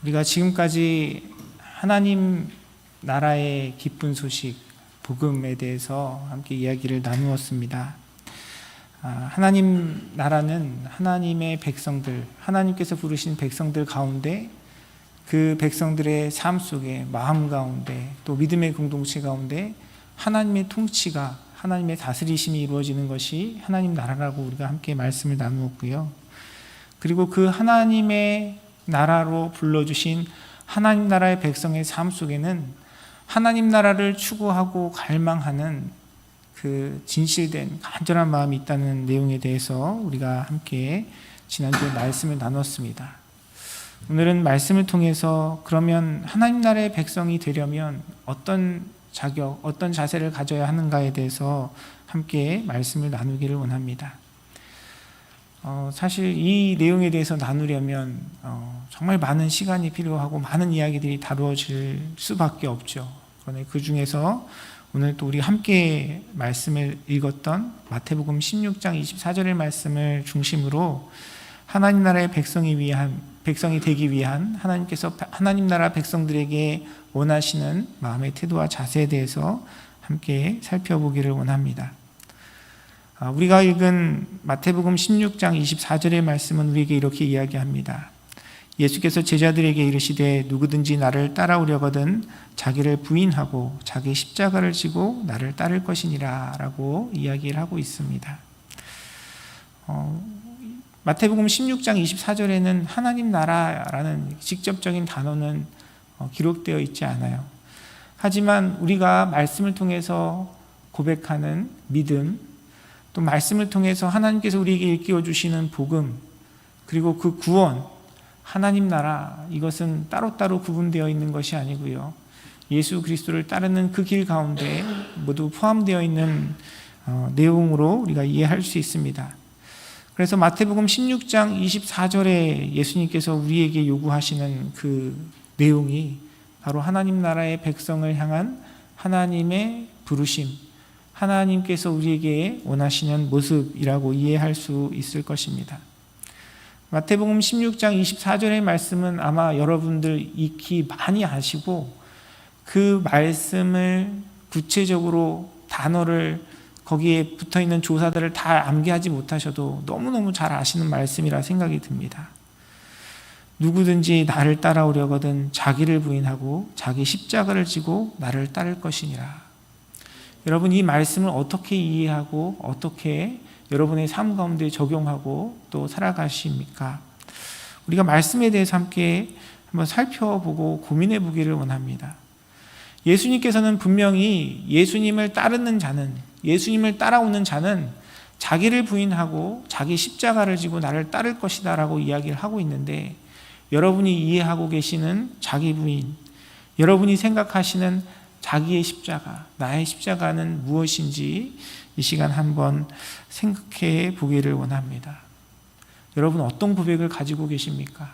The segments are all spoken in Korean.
우리가 지금까지 하나님 나라의 기쁜 소식, 복음에 대해서 함께 이야기를 나누었습니다. 하나님 나라는 하나님의 백성들, 하나님께서 부르신 백성들 가운데 그 백성들의 삶 속에, 마음 가운데, 또 믿음의 공동체 가운데 하나님의 통치가, 하나님의 다스리심이 이루어지는 것이 하나님 나라라고 우리가 함께 말씀을 나누었고요. 그리고 그 하나님의 나라로 불러주신 하나님 나라의 백성의 삶 속에는 하나님 나라를 추구하고 갈망하는 그 진실된 간절한 마음이 있다는 내용에 대해서 우리가 함께 지난주에 말씀을 나눴습니다. 오늘은 말씀을 통해서 그러면 하나님 나라의 백성이 되려면 어떤 자격, 어떤 자세를 가져야 하는가에 대해서 함께 말씀을 나누기를 원합니다. 사실 이 내용에 대해서 나누려면 정말 많은 시간이 필요하고 많은 이야기들이 다루어질 수밖에 없죠. 그런데 그 중에서 오늘 또 우리 함께 말씀을 읽었던 마태복음 16장 24절의 말씀을 중심으로 하나님 나라의 백성이 되기 위한 하나님께서 하나님 나라 백성들에게 원하시는 마음의 태도와 자세에 대해서 함께 살펴보기를 원합니다. 우리가 읽은 마태복음 16장 24절의 말씀은 우리에게 이렇게 이야기합니다. 예수께서 제자들에게 이르시되 누구든지 나를 따라오려거든 자기를 부인하고 자기 십자가를 지고 나를 따를 것이니라 라고 이야기를 하고 있습니다. 마태복음 16장 24절에는 하나님 나라라는 직접적인 단어는 기록되어 있지 않아요. 하지만 우리가 말씀을 통해서 고백하는 믿음, 또 말씀을 통해서 하나님께서 우리에게 일깨워 주시는 복음, 그리고 그 구원, 하나님 나라, 이것은 따로따로 구분되어 있는 것이 아니고요. 예수 그리스도를 따르는 그 길 가운데 모두 포함되어 있는 내용으로 우리가 이해할 수 있습니다. 그래서 마태복음 16장 24절에 예수님께서 우리에게 요구하시는 그 내용이 바로 하나님 나라의 백성을 향한 하나님의 부르심, 하나님께서 우리에게 원하시는 모습이라고 이해할 수 있을 것입니다. 마태복음 16장 24절의 말씀은 아마 여러분들 익히 많이 아시고 그 말씀을 구체적으로 단어를 거기에 붙어있는 조사들을 다 암기하지 못하셔도 너무너무 잘 아시는 말씀이라 생각이 듭니다. 누구든지 나를 따라오려거든 자기를 부인하고 자기 십자가를 지고 나를 따를 것이니라. 여러분, 이 말씀을 어떻게 이해하고 어떻게 여러분의 삶 가운데 적용하고 또 살아가십니까? 우리가 말씀에 대해서 함께 한번 살펴보고 고민해 보기를 원합니다. 예수님께서는 분명히 예수님을 따르는 자는, 예수님을 따라오는 자는 자기를 부인하고 자기 십자가를 지고 나를 따를 것이다 라고 이야기를 하고 있는데, 여러분이 이해하고 계시는 자기 부인, 여러분이 생각하시는 자기의 십자가, 나의 십자가는 무엇인지 이 시간 한번 생각해 보기를 원합니다. 여러분 어떤 고백을 가지고 계십니까?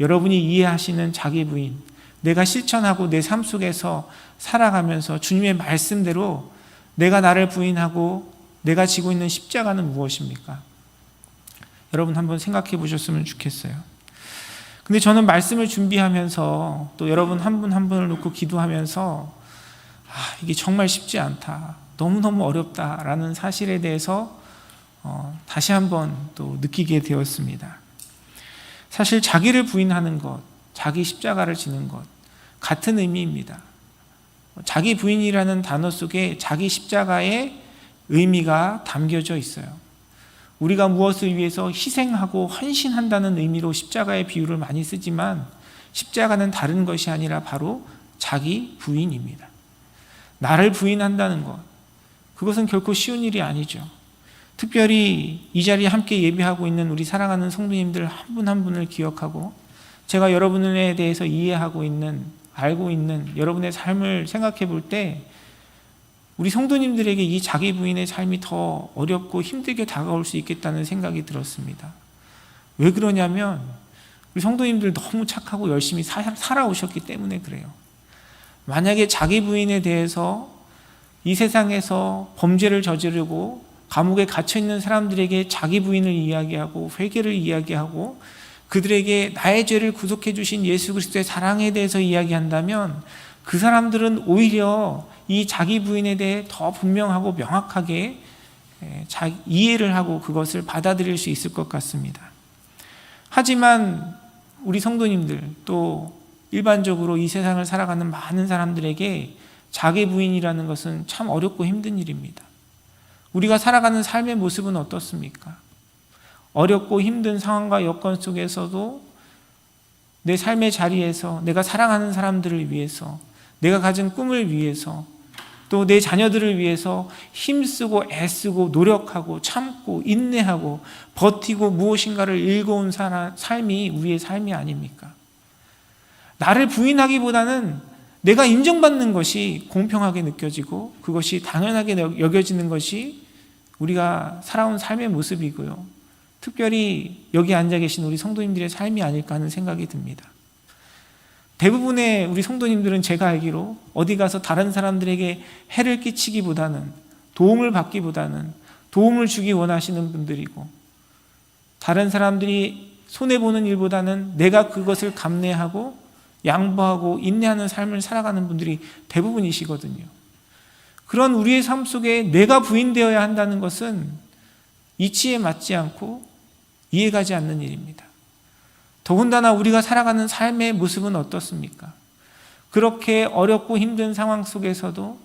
여러분이 이해하시는 자기 부인, 내가 실천하고 내 삶 속에서 살아가면서 주님의 말씀대로 내가 나를 부인하고 내가 지고 있는 십자가는 무엇입니까? 여러분 한번 생각해 보셨으면 좋겠어요. 근데 저는 말씀을 준비하면서 또 여러분 한 분 한 분을 놓고 기도하면서 이게 정말 쉽지 않다, 너무너무 어렵다라는 사실에 대해서 다시 한번 또 느끼게 되었습니다. 사실 자기를 부인하는 것, 자기 십자가를 지는 것 같은 의미입니다. 자기 부인이라는 단어 속에 자기 십자가의 의미가 담겨져 있어요. 우리가 무엇을 위해서 희생하고 헌신한다는 의미로 십자가의 비유를 많이 쓰지만 십자가는 다른 것이 아니라 바로 자기 부인입니다. 나를 부인한다는 것, 그것은 결코 쉬운 일이 아니죠. 특별히 이 자리에 함께 예배하고 있는 우리 사랑하는 성도님들 한 분 한 분을 기억하고 제가 여러분에 대해서 이해하고 있는, 알고 있는 여러분의 삶을 생각해 볼 때 우리 성도님들에게 이 자기 부인의 삶이 더 어렵고 힘들게 다가올 수 있겠다는 생각이 들었습니다. 왜 그러냐면 우리 성도님들 너무 착하고 열심히 살아오셨기 때문에 그래요. 만약에 자기 부인에 대해서 이 세상에서 범죄를 저지르고 감옥에 갇혀있는 사람들에게 자기 부인을 이야기하고 회개를 이야기하고 그들에게 나의 죄를 구속해 주신 예수 그리스도의 사랑에 대해서 이야기한다면 그 사람들은 오히려 이 자기 부인에 대해 더 분명하고 명확하게 이해를 하고 그것을 받아들일 수 있을 것 같습니다. 하지만 우리 성도님들 또 일반적으로 이 세상을 살아가는 많은 사람들에게 자기 부인이라는 것은 참 어렵고 힘든 일입니다. 우리가 살아가는 삶의 모습은 어떻습니까? 어렵고 힘든 상황과 여건 속에서도 내 삶의 자리에서 내가 사랑하는 사람들을 위해서, 내가 가진 꿈을 위해서, 또 내 자녀들을 위해서 힘쓰고 애쓰고 노력하고 참고 인내하고 버티고 무엇인가를 일궈온 삶이 우리의 삶이 아닙니까? 나를 부인하기보다는 내가 인정받는 것이 공평하게 느껴지고 그것이 당연하게 여겨지는 것이 우리가 살아온 삶의 모습이고요. 특별히 여기 앉아 계신 우리 성도님들의 삶이 아닐까 하는 생각이 듭니다. 대부분의 우리 성도님들은 제가 알기로 어디 가서 다른 사람들에게 해를 끼치기보다는, 도움을 받기보다는 도움을 주기 원하시는 분들이고, 다른 사람들이 손해보는 일보다는 내가 그것을 감내하고 양보하고 인내하는 삶을 살아가는 분들이 대부분이시거든요. 그런 우리의 삶 속에 내가 부인되어야 한다는 것은 이치에 맞지 않고 이해가지 않는 일입니다. 더군다나 우리가 살아가는 삶의 모습은 어떻습니까? 그렇게 어렵고 힘든 상황 속에서도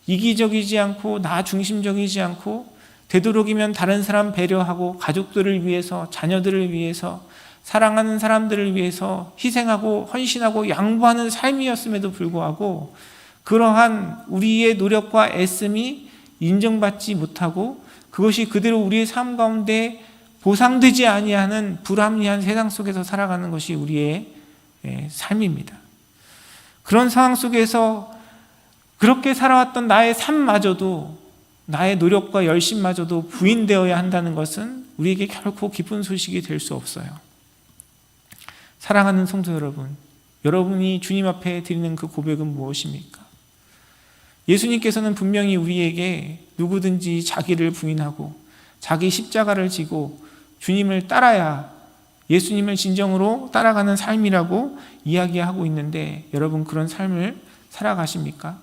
이기적이지 않고 나 중심적이지 않고 되도록이면 다른 사람 배려하고 가족들을 위해서, 자녀들을 위해서, 사랑하는 사람들을 위해서 희생하고 헌신하고 양보하는 삶이었음에도 불구하고 그러한 우리의 노력과 애씀이 인정받지 못하고 그것이 그대로 우리의 삶 가운데 보상되지 아니하는 불합리한 세상 속에서 살아가는 것이 우리의 삶입니다. 그런 상황 속에서 그렇게 살아왔던 나의 삶마저도, 나의 노력과 열심마저도 부인되어야 한다는 것은 우리에게 결코 기쁜 소식이 될 수 없어요. 사랑하는 성도 여러분, 여러분이 주님 앞에 드리는 그 고백은 무엇입니까? 예수님께서는 분명히 우리에게 누구든지 자기를 부인하고 자기 십자가를 지고 주님을 따라야 예수님을 진정으로 따라가는 삶이라고 이야기하고 있는데, 여러분 그런 삶을 살아가십니까?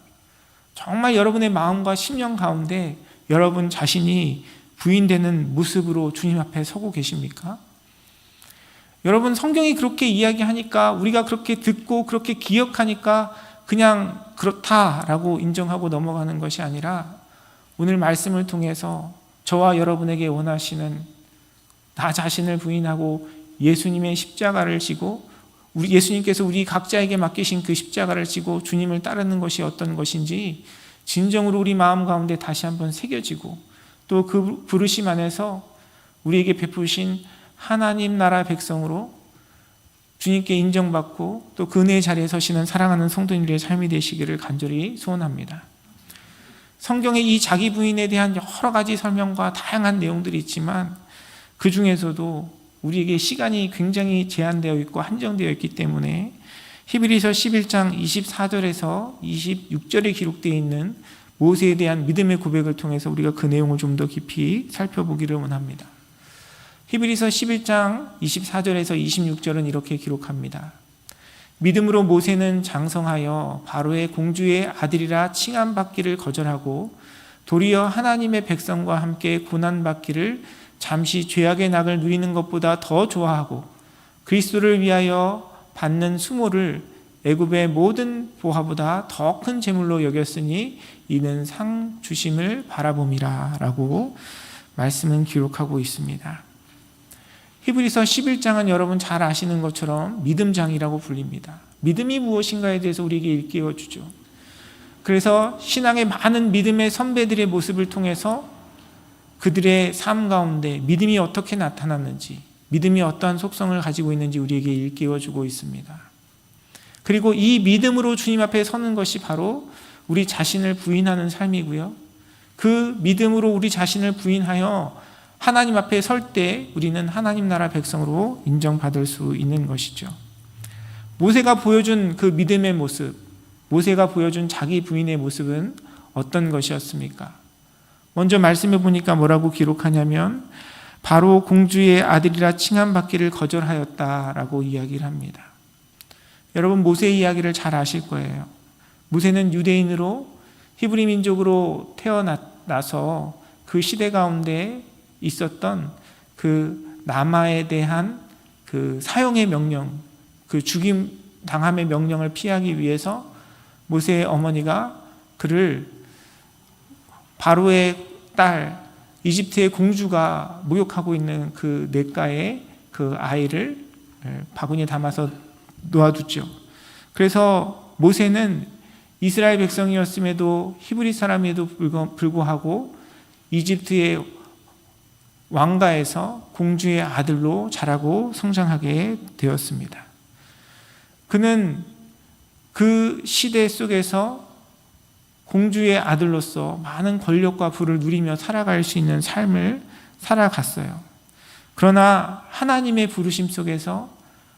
정말 여러분의 마음과 심령 가운데 여러분 자신이 부인되는 모습으로 주님 앞에 서고 계십니까? 여러분, 성경이 그렇게 이야기하니까, 우리가 그렇게 듣고 그렇게 기억하니까 그냥 그렇다라고 인정하고 넘어가는 것이 아니라 오늘 말씀을 통해서 저와 여러분에게 원하시는 나 자신을 부인하고 예수님의 십자가를 지고 예수님께서 우리 각자에게 맡기신 그 십자가를 지고 주님을 따르는 것이 어떤 것인지 진정으로 우리 마음 가운데 다시 한번 새겨지고, 또 그 부르심 안에서 우리에게 베푸신 하나님 나라 백성으로 주님께 인정받고 또 그 은혜의 자리에 서시는 사랑하는 성도님들의 삶이 되시기를 간절히 소원합니다. 성경에 이 자기 부인에 대한 여러 가지 설명과 다양한 내용들이 있지만 그 중에서도 우리에게 시간이 굉장히 제한되어 있고 한정되어 있기 때문에 히브리서 11장 24절에서 26절에 기록되어 있는 모세에 대한 믿음의 고백을 통해서 우리가 그 내용을 좀 더 깊이 살펴보기를 원합니다. 히브리서 11장 24절에서 26절은 이렇게 기록합니다. 믿음으로 모세는 장성하여 바로의 공주의 아들이라 칭함받기를 거절하고 도리어 하나님의 백성과 함께 고난받기를 잠시 죄악의 낙을 누리는 것보다 더 좋아하고 그리스도를 위하여 받는 수모를 애굽의 모든 보화보다 더 큰 재물로 여겼으니 이는 상 주심을 바라봄이라 라고 말씀은 기록하고 있습니다. 히브리서 11장은 여러분 잘 아시는 것처럼 믿음장이라고 불립니다. 믿음이 무엇인가에 대해서 우리에게 일깨워 주죠. 그래서 신앙의 많은 믿음의 선배들의 모습을 통해서 그들의 삶 가운데 믿음이 어떻게 나타났는지, 믿음이 어떠한 속성을 가지고 있는지 우리에게 일깨워 주고 있습니다. 그리고 이 믿음으로 주님 앞에 서는 것이 바로 우리 자신을 부인하는 삶이고요. 그 믿음으로 우리 자신을 부인하여 하나님 앞에 설 때 우리는 하나님 나라 백성으로 인정받을 수 있는 것이죠. 모세가 보여준 그 믿음의 모습, 모세가 보여준 자기 부인의 모습은 어떤 것이었습니까? 먼저 말씀해 보니까 뭐라고 기록하냐면 바로 공주의 아들이라 칭함받기를 거절하였다라고 이야기를 합니다. 여러분, 모세의 이야기를 잘 아실 거예요. 모세는 유대인으로 히브리 민족으로 태어나서 그 시대 가운데 있었던 그 남아에 대한 그 사형의 명령, 그 죽임 당함의 명령을 피하기 위해서 모세의 어머니가 그를 바로의 딸 이집트의 공주가 목욕하고 있는 그 냇가에 그 아이를 바구니에 담아서 놓아두죠. 그래서 모세는 이스라엘 백성이었음에도 히브리 사람에도 불구하고 이집트의 왕가에서 공주의 아들로 자라고 성장하게 되었습니다. 그는 그 시대 속에서 공주의 아들로서 많은 권력과 부를 누리며 살아갈 수 있는 삶을 살아갔어요. 그러나 하나님의 부르심 속에서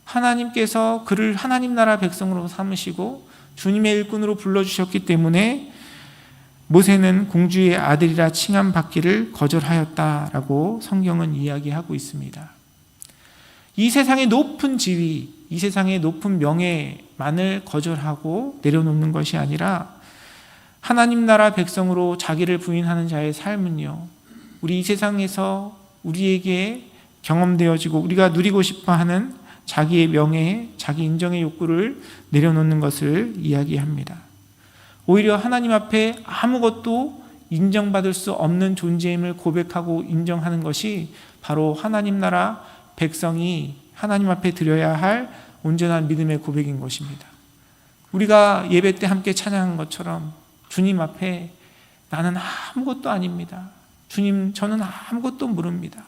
하나님께서 그를 하나님 나라 백성으로 삼으시고 주님의 일꾼으로 불러주셨기 때문에 모세는 공주의 아들이라 칭함받기를 거절하였다라고 성경은 이야기하고 있습니다. 이 세상의 높은 지위, 이 세상의 높은 명예만을 거절하고 내려놓는 것이 아니라 하나님 나라 백성으로 자기를 부인하는 자의 삶은요, 우리 이 세상에서 우리에게 경험되어지고 우리가 누리고 싶어하는 자기의 명예, 자기 인정의 욕구를 내려놓는 것을 이야기합니다. 오히려 하나님 앞에 아무것도 인정받을 수 없는 존재임을 고백하고 인정하는 것이 바로 하나님 나라 백성이 하나님 앞에 드려야 할 온전한 믿음의 고백인 것입니다. 우리가 예배 때 함께 찬양한 것처럼 주님 앞에 나는 아무것도 아닙니다. 주님, 저는 아무것도 모릅니다.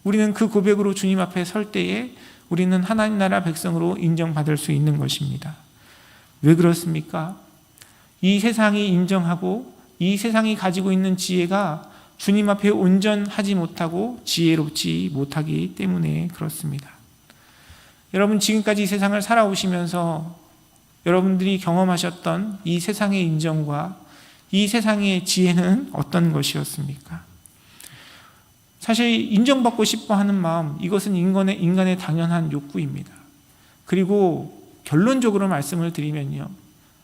우리는 그 고백으로 주님 앞에 설 때에 우리는 하나님 나라 백성으로 인정받을 수 있는 것입니다. 왜 그렇습니까? 이 세상이 인정하고 이 세상이 가지고 있는 지혜가 주님 앞에 온전하지 못하고 지혜롭지 못하기 때문에 그렇습니다. 여러분, 지금까지 이 세상을 살아오시면서 여러분들이 경험하셨던 이 세상의 인정과 이 세상의 지혜는 어떤 것이었습니까? 사실 인정받고 싶어 하는 마음, 이것은 인간의 당연한 욕구입니다. 그리고 결론적으로 말씀을 드리면요,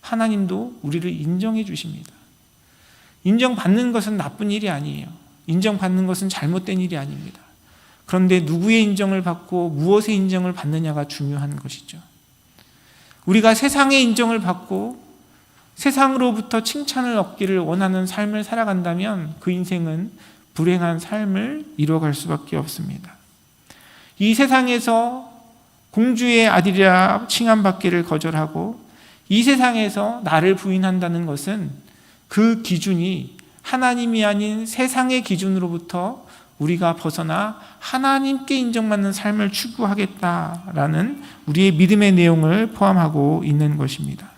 하나님도 우리를 인정해 주십니다. 인정받는 것은 나쁜 일이 아니에요. 인정받는 것은 잘못된 일이 아닙니다. 그런데 누구의 인정을 받고 무엇의 인정을 받느냐가 중요한 것이죠. 우리가 세상의 인정을 받고 세상으로부터 칭찬을 얻기를 원하는 삶을 살아간다면 그 인생은 불행한 삶을 이뤄갈 수밖에 없습니다. 이 세상에서 공주의 아들이라 칭함받기를 거절하고 이 세상에서 나를 부인한다는 것은 그 기준이 하나님이 아닌 세상의 기준으로부터 우리가 벗어나 하나님께 인정받는 삶을 추구하겠다라는 우리의 믿음의 내용을 포함하고 있는 것입니다.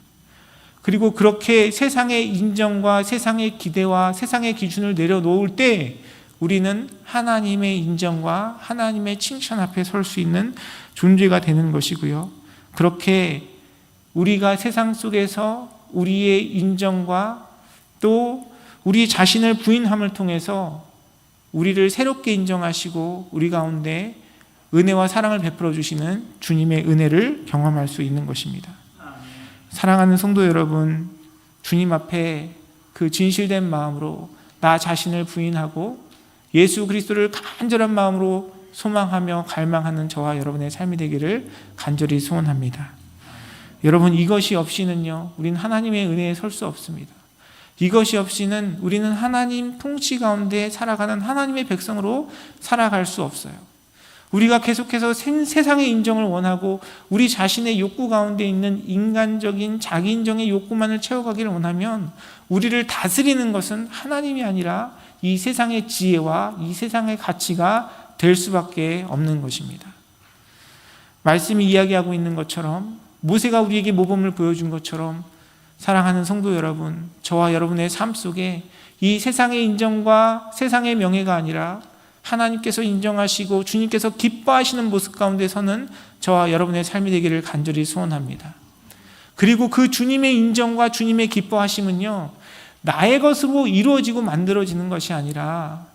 그리고 그렇게 세상의 인정과 세상의 기대와 세상의 기준을 내려놓을 때 우리는 하나님의 인정과 하나님의 칭찬 앞에 설 수 있는 존재가 되는 것이고요. 그렇게 우리가 세상 속에서 우리의 인정과 또 우리 자신을 부인함을 통해서 우리를 새롭게 인정하시고 우리 가운데 은혜와 사랑을 베풀어 주시는 주님의 은혜를 경험할 수 있는 것입니다. 사랑하는 성도 여러분, 주님 앞에 그 진실된 마음으로 나 자신을 부인하고 예수 그리스도를 간절한 마음으로 소망하며 갈망하는 저와 여러분의 삶이 되기를 간절히 소원합니다. 여러분, 이것이 없이는요, 우리는 하나님의 은혜에 설 수 없습니다. 이것이 없이는 우리는 하나님 통치 가운데 살아가는 하나님의 백성으로 살아갈 수 없어요. 우리가 계속해서 세상의 인정을 원하고 우리 자신의 욕구 가운데 있는 인간적인 자기 인정의 욕구만을 채워가기를 원하면 우리를 다스리는 것은 하나님이 아니라 이 세상의 지혜와 이 세상의 가치가 될 수밖에 없는 것입니다. 말씀이 이야기하고 있는 것처럼 모세가 우리에게 모범을 보여준 것처럼 사랑하는 성도 여러분, 저와 여러분의 삶 속에 이 세상의 인정과 세상의 명예가 아니라 하나님께서 인정하시고 주님께서 기뻐하시는 모습 가운데서는 저와 여러분의 삶이 되기를 간절히 소원합니다. 그리고 그 주님의 인정과 주님의 기뻐하심은요, 나의 것으로 이루어지고 만들어지는 것이 아니라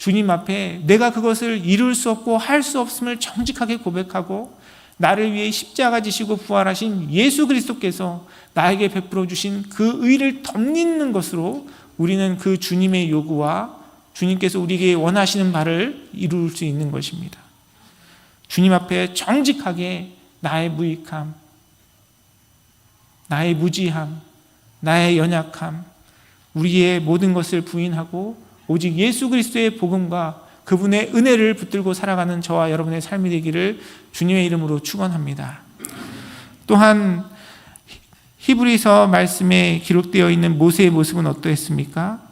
주님 앞에 내가 그것을 이룰 수 없고 할 수 없음을 정직하게 고백하고 나를 위해 십자가 지시고 부활하신 예수 그리스도께서 나에게 베풀어 주신 그 의를 덧입는 것으로 우리는 그 주님의 요구와 주님께서 우리에게 원하시는 바를 이룰 수 있는 것입니다. 주님 앞에 정직하게 나의 무익함, 나의 무지함, 나의 연약함, 우리의 모든 것을 부인하고 오직 예수 그리스도의 복음과 그분의 은혜를 붙들고 살아가는 저와 여러분의 삶이 되기를 주님의 이름으로 축원합니다. 또한 히브리서 말씀에 기록되어 있는 모세의 모습은 어떠했습니까?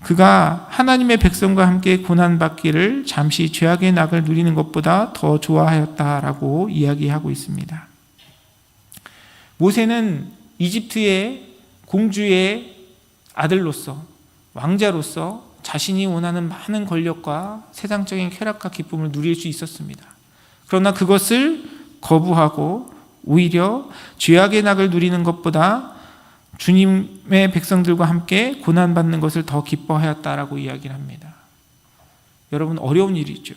그가 하나님의 백성과 함께 고난받기를 잠시 죄악의 낙을 누리는 것보다 더 좋아하였다라고 이야기하고 있습니다. 모세는 이집트의 공주의 아들로서, 왕자로서 자신이 원하는 많은 권력과 세상적인 쾌락과 기쁨을 누릴 수 있었습니다. 그러나 그것을 거부하고 오히려 죄악의 낙을 누리는 것보다 주님의 백성들과 함께 고난받는 것을 더 기뻐하였다라고 이야기를 합니다. 여러분, 어려운 일이죠.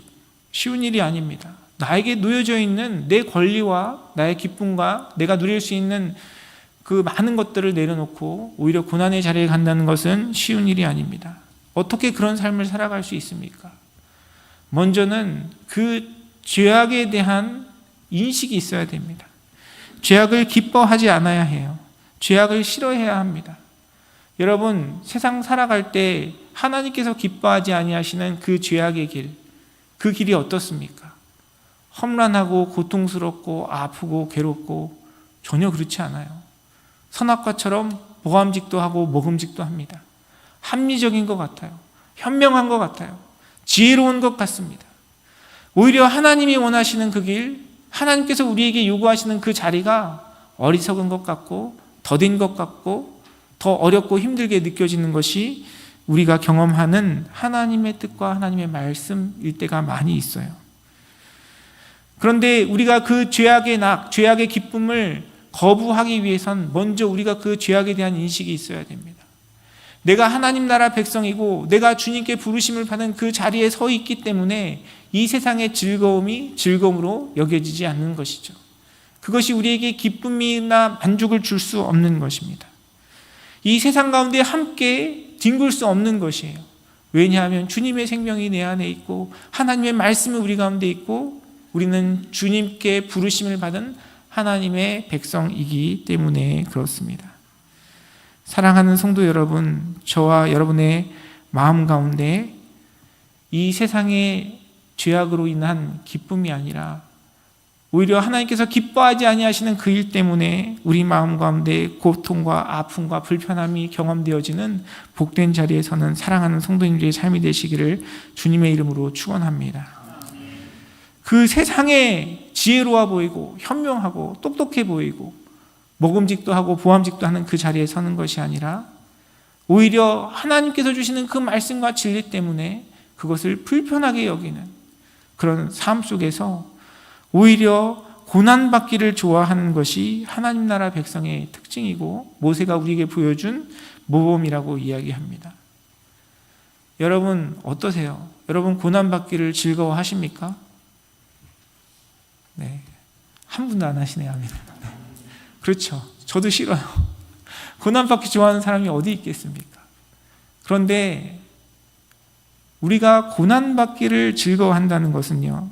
쉬운 일이 아닙니다. 나에게 놓여져 있는 내 권리와 나의 기쁨과 내가 누릴 수 있는 그 많은 것들을 내려놓고 오히려 고난의 자리에 간다는 것은 쉬운 일이 아닙니다. 어떻게 그런 삶을 살아갈 수 있습니까? 먼저는 그 죄악에 대한 인식이 있어야 됩니다. 죄악을 기뻐하지 않아야 해요. 죄악을 싫어해야 합니다. 여러분, 세상 살아갈 때 하나님께서 기뻐하지 아니하시는 그 죄악의 길, 그 길이 어떻습니까? 험난하고 고통스럽고 아프고 괴롭고 전혀 그렇지 않아요. 선악과처럼 모함직도 하고 먹음직도 합니다. 합리적인 것 같아요. 현명한 것 같아요. 지혜로운 것 같습니다. 오히려 하나님이 원하시는 그 길, 하나님께서 우리에게 요구하시는 그 자리가 어리석은 것 같고 더딘 것 같고 더 어렵고 힘들게 느껴지는 것이 우리가 경험하는 하나님의 뜻과 하나님의 말씀일 때가 많이 있어요. 그런데 우리가 그 죄악의 낙, 죄악의 기쁨을 거부하기 위해선 먼저 우리가 그 죄악에 대한 인식이 있어야 됩니다. 내가 하나님 나라 백성이고 내가 주님께 부르심을 받은 그 자리에 서 있기 때문에 이 세상의 즐거움이 즐거움으로 여겨지지 않는 것이죠. 그것이 우리에게 기쁨이나 만족을 줄 수 없는 것입니다. 이 세상 가운데 함께 뒹굴 수 없는 것이에요. 왜냐하면 주님의 생명이 내 안에 있고 하나님의 말씀이 우리 가운데 있고 우리는 주님께 부르심을 받은 하나님의 백성이기 때문에 그렇습니다. 사랑하는 성도 여러분, 저와 여러분의 마음 가운데 이 세상의 죄악으로 인한 기쁨이 아니라 오히려 하나님께서 기뻐하지 아니하시는 그 일 때문에 우리 마음 가운데 고통과 아픔과 불편함이 경험되어지는 복된 자리에 서는 사랑하는 성도님들의 삶이 되시기를 주님의 이름으로 축원합니다. 그 세상에 지혜로워 보이고 현명하고 똑똑해 보이고 먹음직도 하고 보암직도 하는 그 자리에 서는 것이 아니라 오히려 하나님께서 주시는 그 말씀과 진리 때문에 그것을 불편하게 여기는 그런 삶 속에서 오히려 고난받기를 좋아하는 것이 하나님 나라 백성의 특징이고 모세가 우리에게 보여준 모범이라고 이야기합니다. 여러분 어떠세요? 여러분 고난받기를 즐거워하십니까? 네, 한 분도 안 하시네요. 아멘. 네. 그렇죠. 저도 싫어요. 고난받기 좋아하는 사람이 어디 있겠습니까? 그런데 우리가 고난받기를 즐거워한다는 것은요,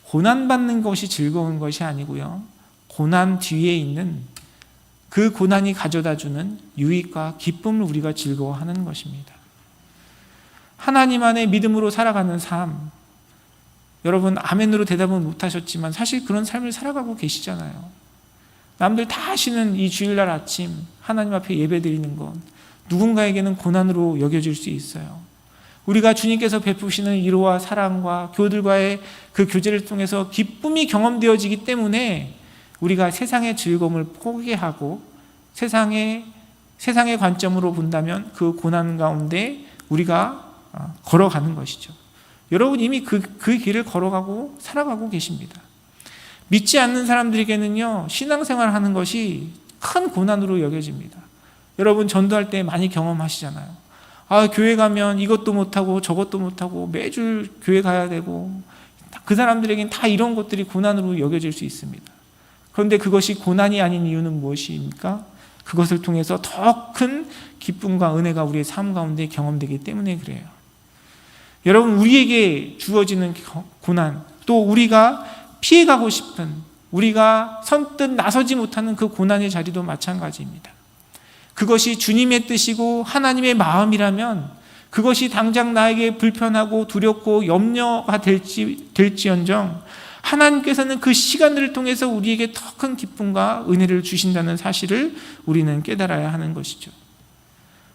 고난받는 것이 즐거운 것이 아니고요, 고난 뒤에 있는 그 고난이 가져다주는 유익과 기쁨을 우리가 즐거워하는 것입니다. 하나님 안에 믿음으로 살아가는 삶, 여러분 아멘으로 대답은 못하셨지만 사실 그런 삶을 살아가고 계시잖아요. 남들 다 하시는 이 주일날 아침 하나님 앞에 예배드리는 건 누군가에게는 고난으로 여겨질 수 있어요. 우리가 주님께서 베푸시는 위로와 사랑과 교들과의 그 교제를 통해서 기쁨이 경험되어지기 때문에 우리가 세상의 즐거움을 포기하고 세상의 관점으로 본다면 그 고난 가운데 우리가 걸어가는 것이죠. 여러분 이미 그 길을 걸어가고 살아가고 계십니다. 믿지 않는 사람들에게는요, 신앙생활을 하는 것이 큰 고난으로 여겨집니다. 여러분 전도할 때 많이 경험하시잖아요. 교회 가면 이것도 못하고 저것도 못하고 매주 교회 가야 되고, 그 사람들에겐 다 이런 것들이 고난으로 여겨질 수 있습니다. 그런데 그것이 고난이 아닌 이유는 무엇입니까? 그것을 통해서 더 큰 기쁨과 은혜가 우리의 삶 가운데 경험되기 때문에 그래요. 여러분, 우리에게 주어지는 고난, 또 우리가 피해가고 싶은, 우리가 선뜻 나서지 못하는 그 고난의 자리도 마찬가지입니다. 그것이 주님의 뜻이고 하나님의 마음이라면 그것이 당장 나에게 불편하고 두렵고 염려가 될지언정 하나님께서는 그 시간들을 통해서 우리에게 더 큰 기쁨과 은혜를 주신다는 사실을 우리는 깨달아야 하는 것이죠.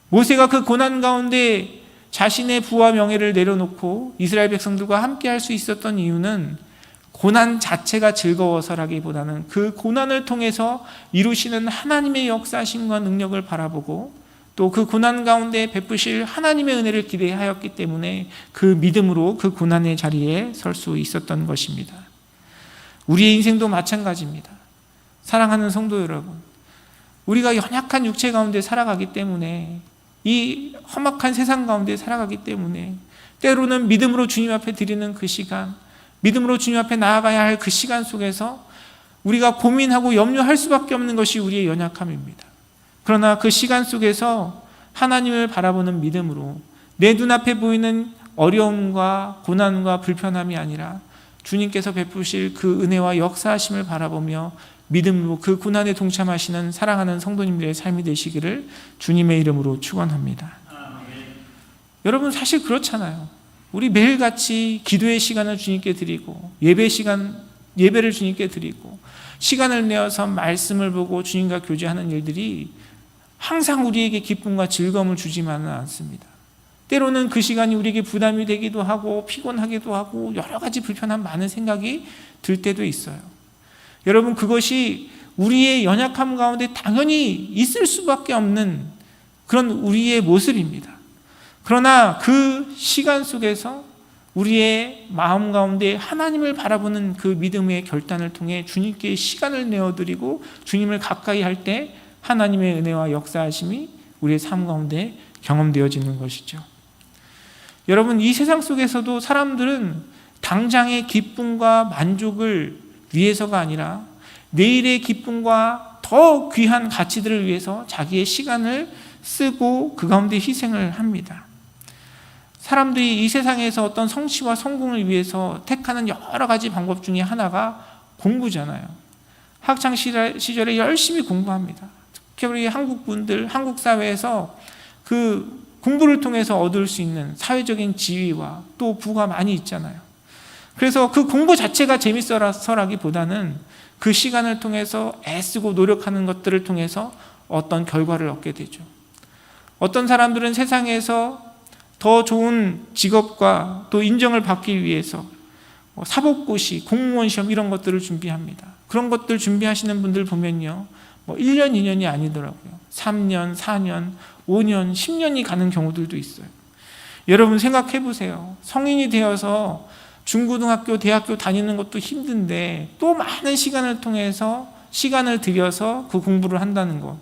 모세가 그 고난 가운데 자신의 부와 명예를 내려놓고 이스라엘 백성들과 함께 할 수 있었던 이유는 고난 자체가 즐거워서라기보다는 그 고난을 통해서 이루시는 하나님의 역사심과 능력을 바라보고 또 그 고난 가운데 베푸실 하나님의 은혜를 기대하였기 때문에 그 믿음으로 그 고난의 자리에 설 수 있었던 것입니다. 우리의 인생도 마찬가지입니다. 사랑하는 성도 여러분, 우리가 연약한 육체 가운데 살아가기 때문에, 이 험악한 세상 가운데 살아가기 때문에 때로는 믿음으로 주님 앞에 드리는 그 시간, 믿음으로 주님 앞에 나아가야 할 그 시간 속에서 우리가 고민하고 염려할 수밖에 없는 것이 우리의 연약함입니다. 그러나 그 시간 속에서 하나님을 바라보는 믿음으로 내 눈앞에 보이는 어려움과 고난과 불편함이 아니라 주님께서 베푸실 그 은혜와 역사하심을 바라보며 믿음으로 그 고난에 동참하시는 사랑하는 성도님들의 삶이 되시기를 주님의 이름으로 축원합니다. 여러분, 사실 그렇잖아요. 우리 매일같이 기도의 시간을 주님께 드리고 예배를 주님께 드리고 시간을 내어서 말씀을 보고 주님과 교제하는 일들이 항상 우리에게 기쁨과 즐거움을 주지만은 않습니다. 때로는 그 시간이 우리에게 부담이 되기도 하고 피곤하기도 하고 여러 가지 불편한 많은 생각이 들 때도 있어요. 여러분, 그것이 우리의 연약함 가운데 당연히 있을 수밖에 없는 그런 우리의 모습입니다. 그러나 그 시간 속에서 우리의 마음 가운데 하나님을 바라보는 그 믿음의 결단을 통해 주님께 시간을 내어드리고 주님을 가까이 할 때 하나님의 은혜와 역사하심이 우리의 삶 가운데 경험되어지는 것이죠. 여러분, 이 세상 속에서도 사람들은 당장의 기쁨과 만족을 위해서가 아니라 내일의 기쁨과 더 귀한 가치들을 위해서 자기의 시간을 쓰고 그 가운데 희생을 합니다. 사람들이 이 세상에서 어떤 성취와 성공을 위해서 택하는 여러 가지 방법 중에 하나가 공부잖아요. 학창 시절에 열심히 공부합니다. 특히 우리 한국 분들, 한국 사회에서 그 공부를 통해서 얻을 수 있는 사회적인 지위와 또 부가 많이 있잖아요. 그래서 그 공부 자체가 재밌어서라기보다는 그 시간을 통해서 애쓰고 노력하는 것들을 통해서 어떤 결과를 얻게 되죠. 어떤 사람들은 세상에서 더 좋은 직업과 또 인정을 받기 위해서 사법고시, 공무원 시험 이런 것들을 준비합니다. 그런 것들 준비하시는 분들 보면요, 1년, 2년이 아니더라고요. 3년, 4년, 5년, 10년이 가는 경우들도 있어요. 여러분, 생각해 보세요. 성인이 되어서 중고등학교, 대학교 다니는 것도 힘든데 또 많은 시간을 통해서 시간을 들여서 그 공부를 한다는 것,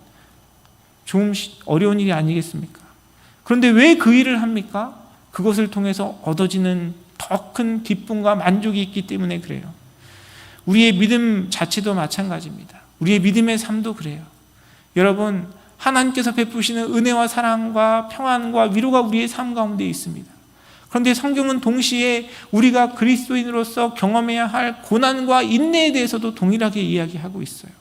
좀 어려운 일이 아니겠습니까? 그런데 왜 그 일을 합니까? 그것을 통해서 얻어지는 더 큰 기쁨과 만족이 있기 때문에 그래요. 우리의 믿음 자체도 마찬가지입니다. 우리의 믿음의 삶도 그래요. 여러분, 하나님께서 베푸시는 은혜와 사랑과 평안과 위로가 우리의 삶 가운데 있습니다. 그런데 성경은 동시에 우리가 그리스도인으로서 경험해야 할 고난과 인내에 대해서도 동일하게 이야기하고 있어요.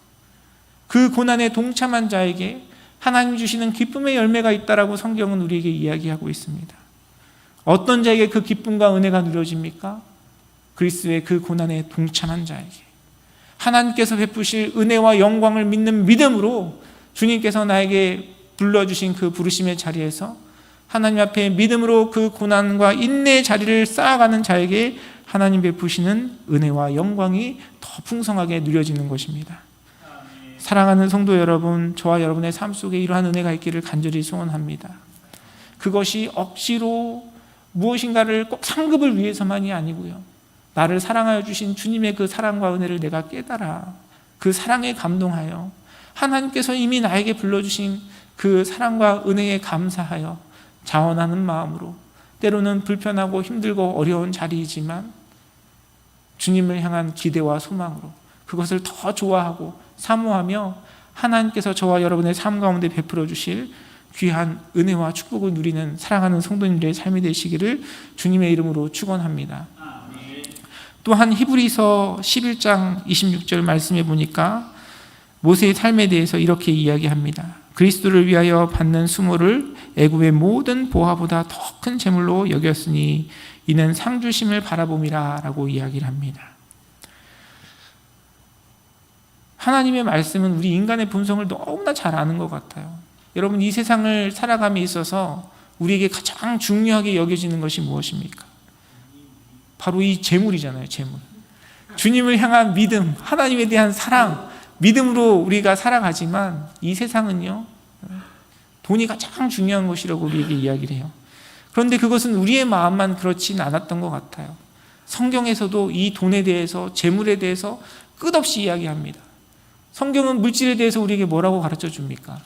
그 고난에 동참한 자에게 하나님 주시는 기쁨의 열매가 있다라고 성경은 우리에게 이야기하고 있습니다. 어떤 자에게 그 기쁨과 은혜가 누려집니까? 그리스도의 그 고난에 동참한 자에게 하나님께서 베푸실 은혜와 영광을 믿는 믿음으로 주님께서 나에게 불러주신 그 부르심의 자리에서 하나님 앞에 믿음으로 그 고난과 인내의 자리를 쌓아가는 자에게 하나님 베푸시는 은혜와 영광이 더 풍성하게 누려지는 것입니다. 사랑하는 성도 여러분, 저와 여러분의 삶 속에 이러한 은혜가 있기를 간절히 소원합니다. 그것이 억지로 무엇인가를 꼭 상급을 위해서만이 아니고요, 나를 사랑하여 주신 주님의 그 사랑과 은혜를 내가 깨달아 그 사랑에 감동하여 하나님께서 이미 나에게 불러주신 그 사랑과 은혜에 감사하여 자원하는 마음으로, 때로는 불편하고 힘들고 어려운 자리이지만 주님을 향한 기대와 소망으로 그것을 더 좋아하고 사모하며 하나님께서 저와 여러분의 삶 가운데 베풀어 주실 귀한 은혜와 축복을 누리는 사랑하는 성도님들의 삶이 되시기를 주님의 이름으로 축원합니다. 또한 히브리서 11장 26절 말씀해 보니까 모세의 삶에 대해서 이렇게 이야기합니다. 그리스도를 위하여 받는 수모를 애굽의 모든 보화보다 더 큰 재물로 여겼으니 이는 상 주심을 바라봄이라 라고 이야기를 합니다. 하나님의 말씀은 우리 인간의 본성을 너무나 잘 아는 것 같아요. 여러분, 이 세상을 살아감에 있어서 우리에게 가장 중요하게 여겨지는 것이 무엇입니까? 바로 이 재물이잖아요. 재물. 주님을 향한 믿음, 하나님에 대한 사랑, 믿음으로 우리가 살아가지만 이 세상은요, 돈이 가장 중요한 것이라고 우리에게 이야기를 해요. 그런데 그것은 우리의 마음만 그렇진 않았던 것 같아요. 성경에서도 이 돈에 대해서, 재물에 대해서 끝없이 이야기합니다. 성경은 물질에 대해서 우리에게 뭐라고 가르쳐 줍니까?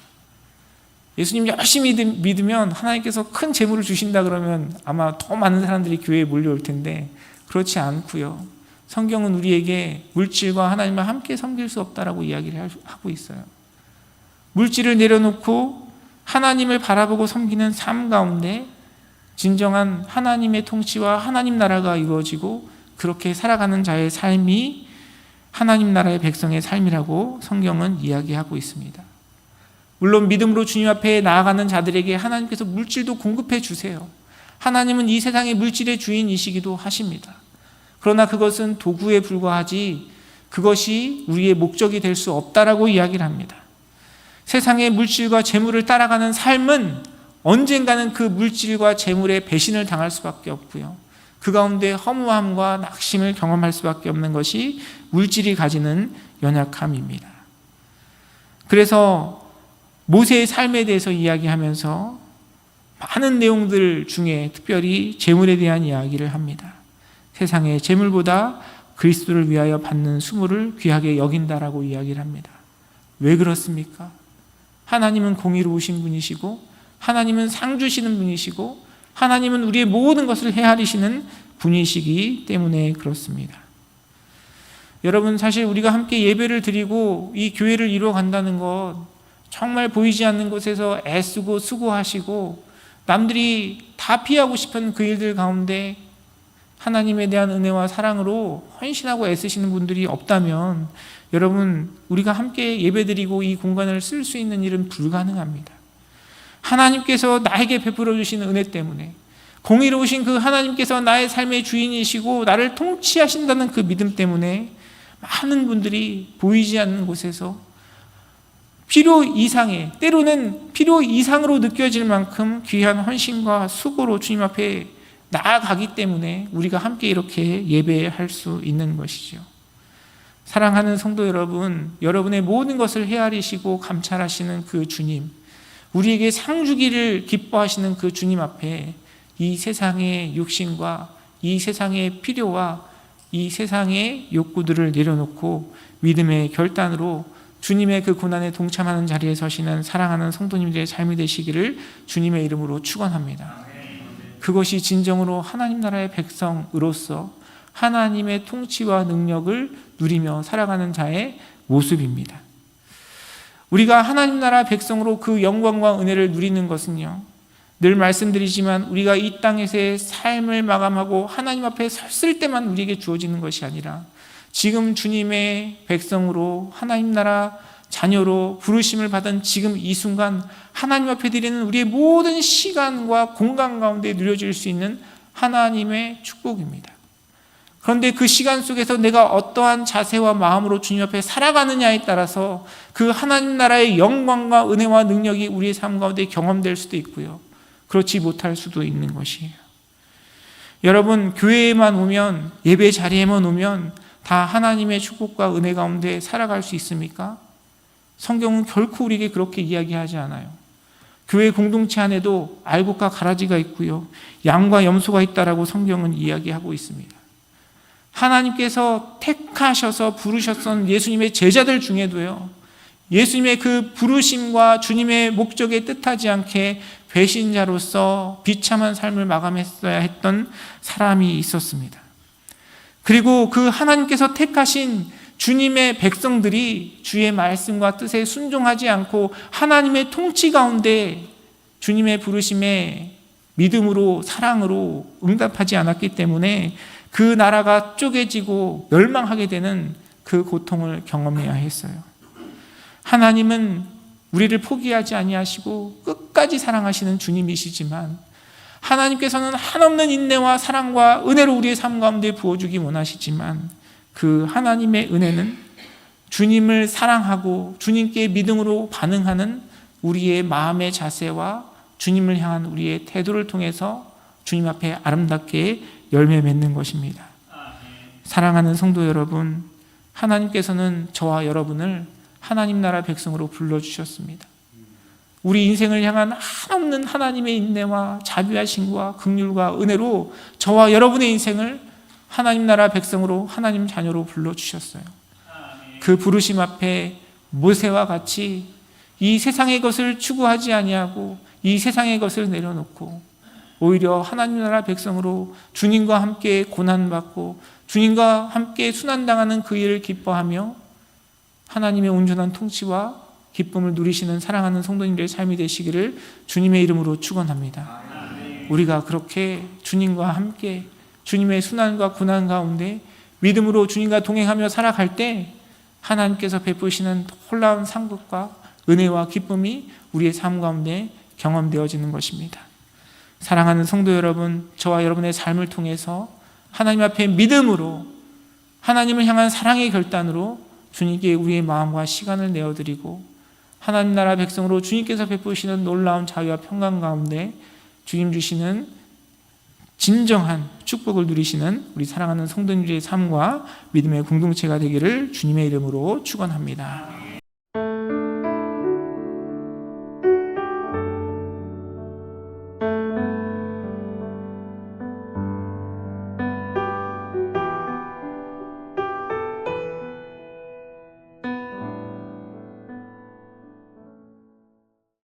예수님 열심히 믿으면 하나님께서 큰 재물을 주신다 그러면 아마 더 많은 사람들이 교회에 몰려올 텐데 그렇지 않고요. 성경은 우리에게 물질과 하나님을 함께 섬길 수 없다라고 이야기를 하고 있어요. 물질을 내려놓고 하나님을 바라보고 섬기는 삶 가운데 진정한 하나님의 통치와 하나님 나라가 이루어지고 그렇게 살아가는 자의 삶이 하나님 나라의 백성의 삶이라고 성경은 이야기하고 있습니다. 물론 믿음으로 주님 앞에 나아가는 자들에게 하나님께서 물질도 공급해 주세요. 하나님은 이 세상의 물질의 주인이시기도 하십니다. 그러나 그것은 도구에 불과하지 그것이 우리의 목적이 될 수 없다라고 이야기를 합니다. 세상의 물질과 재물을 따라가는 삶은 언젠가는 그 물질과 재물에 배신을 당할 수밖에 없고요. 그 가운데 허무함과 낙심을 경험할 수밖에 없는 것이 물질이 가지는 연약함입니다. 그래서 모세의 삶에 대해서 이야기하면서 많은 내용들 중에 특별히 재물에 대한 이야기를 합니다. 세상의 재물보다 그리스도를 위하여 받는 수모를 귀하게 여긴다라고 이야기를 합니다. 왜 그렇습니까? 하나님은 공의로우신 분이시고 하나님은 상 주시는 분이시고 하나님은 우리의 모든 것을 헤아리시는 분이시기 때문에 그렇습니다. 여러분, 사실 우리가 함께 예배를 드리고 이 교회를 이루어 간다는 것 정말 보이지 않는 곳에서 애쓰고 수고하시고 남들이 다 피하고 싶은 그 일들 가운데 하나님에 대한 은혜와 사랑으로 헌신하고 애쓰시는 분들이 없다면 여러분, 우리가 함께 예배드리고 이 공간을 쓸 수 있는 일은 불가능합니다. 하나님께서 나에게 베풀어 주신 은혜 때문에 공의로우신 그 하나님께서 나의 삶의 주인이시고 나를 통치하신다는 그 믿음 때문에 많은 분들이 보이지 않는 곳에서 필요 이상의, 때로는 필요 이상으로 느껴질 만큼 귀한 헌신과 수고로 주님 앞에 나아가기 때문에 우리가 함께 이렇게 예배할 수 있는 것이죠. 사랑하는 성도 여러분, 여러분의 모든 것을 헤아리시고 감찰하시는 그 주님, 우리에게 상 주기를 기뻐하시는 그 주님 앞에 이 세상의 욕심과 이 세상의 필요와 이 세상의 욕구들을 내려놓고 믿음의 결단으로 주님의 그 고난에 동참하는 자리에 서시는 사랑하는 성도님들의 삶이 되시기를 주님의 이름으로 축원합니다. 그것이 진정으로 하나님 나라의 백성으로서 하나님의 통치와 능력을 누리며 살아가는 자의 모습입니다. 우리가 하나님 나라 백성으로 그 영광과 은혜를 누리는 것은요, 늘 말씀드리지만 우리가 이 땅에서의 삶을 마감하고 하나님 앞에 섰을 때만 우리에게 주어지는 것이 아니라 지금 주님의 백성으로 하나님 나라 자녀로 부르심을 받은 지금 이 순간 하나님 앞에 드리는 우리의 모든 시간과 공간 가운데 누려질 수 있는 하나님의 축복입니다. 그런데 그 시간 속에서 내가 어떠한 자세와 마음으로 주님 앞에 살아가느냐에 따라서 그 하나님 나라의 영광과 은혜와 능력이 우리의 삶 가운데 경험될 수도 있고요, 그렇지 못할 수도 있는 것이에요. 여러분, 교회에만 오면, 예배 자리에만 오면 다 하나님의 축복과 은혜 가운데 살아갈 수 있습니까? 성경은 결코 우리에게 그렇게 이야기하지 않아요. 교회 공동체 안에도 알곡과 가라지가 있고요, 양과 염소가 있다라고 성경은 이야기하고 있습니다. 하나님께서 택하셔서 부르셨던 예수님의 제자들 중에도요, 예수님의 그 부르심과 주님의 목적에 뜻하지 않게 배신자로서 비참한 삶을 마감했어야 했던 사람이 있었습니다. 그리고 그 하나님께서 택하신 주님의 백성들이 주의 말씀과 뜻에 순종하지 않고 하나님의 통치 가운데 주님의 부르심에 믿음으로 사랑으로 응답하지 않았기 때문에 그 나라가 쪼개지고 멸망하게 되는 그 고통을 경험해야 했어요. 하나님은 우리를 포기하지 아니하시고 끝까지 사랑하시는 주님이시지만 하나님께서는 한없는 인내와 사랑과 은혜로 우리의 삶 가운데 부어주기 원하시지만 그 하나님의 은혜는 주님을 사랑하고 주님께 믿음으로 반응하는 우리의 마음의 자세와 주님을 향한 우리의 태도를 통해서 주님 앞에 아름답게 열매 맺는 것입니다. 사랑하는 성도 여러분, 하나님께서는 저와 여러분을 하나님 나라 백성으로 불러주셨습니다. 우리 인생을 향한 한없는 하나님의 인내와 자비하심과 긍휼과 은혜로 저와 여러분의 인생을 하나님 나라 백성으로 하나님 자녀로 불러주셨어요. 그 부르심 앞에 모세와 같이 이 세상의 것을 추구하지 아니하고 이 세상의 것을 내려놓고 오히려 하나님 나라 백성으로 주님과 함께 고난받고 주님과 함께 순환당하는 그 일을 기뻐하며 하나님의 온전한 통치와 기쁨을 누리시는 사랑하는 성도님들의 삶이 되시기를 주님의 이름으로 축원합니다. 우리가 그렇게 주님과 함께 주님의 순환과 고난 가운데 믿음으로 주님과 동행하며 살아갈 때 하나님께서 베푸시는 놀라운 상급과 은혜와 기쁨이 우리의 삶 가운데 경험되어지는 것입니다. 사랑하는 성도 여러분, 저와 여러분의 삶을 통해서 하나님 앞에 믿음으로 하나님을 향한 사랑의 결단으로 주님께 우리의 마음과 시간을 내어드리고 하나님 나라 백성으로 주님께서 베푸시는 놀라운 자유와 평강 가운데 주님 주시는 진정한 축복을 누리시는 우리 사랑하는 성도님들의 삶과 믿음의 공동체가 되기를 주님의 이름으로 축원합니다.